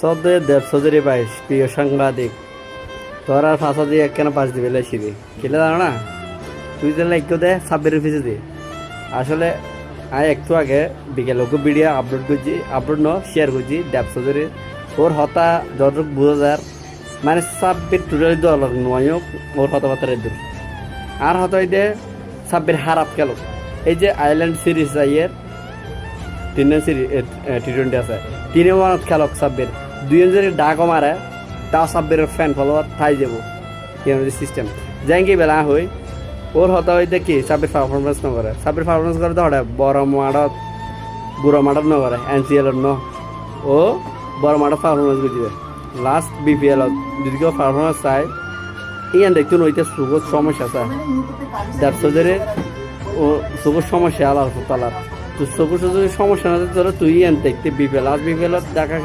সদে 150 প্রিয় সাংবাদিক তোর আর ফাঁসা দিয়ে কেন পাশ দিবে সিঁড়ি খেলে জানো না তুই যে লাইক দে সাব্বির ফিসে দে আসলে আমি একটু আগে বিকেল ভিডিও আপলোড শেয়ার করছি দেবসদের ওর হতা যতটুক বোঝা যার মানে সাব্বির টোটালি দল নয় ওর হতাবার্তার দূর আর হতাইতে সাব্বির হারাপ গেল এই যে আইল্যান্ড সিরিজ যাইয়ের 3 সিরিজ T20 আছে 3 ওয়ানত খেলক সাব্বির 2 যদি ডাকও মারে তাও সাব্বিরের ফ্যান ফলোয়ার থাই যাব সিস্টেম যাইকি বেলা হই ওর হতা হইতে কি সাব্বির পারফরমেন্স নকরে সাব্বির পারফরমেন্স করে তো বড় মাঠত বুড়ো মাঠত নকরে NCL ন ও বড় মাঠত পারফরমেন্স করছিবে লাস্ট BPL যদি কেউ পারফরমেন্স চাই ইয়ান দেখুন ওইটা সুগত সমস্যা আছে দেড়শোদের ও সুগত সমস্যা আলার তালার তো সুগত সমস্যা না তোরা তুই ইয়ান দেখতে BPL লাস্ট BPL দেখা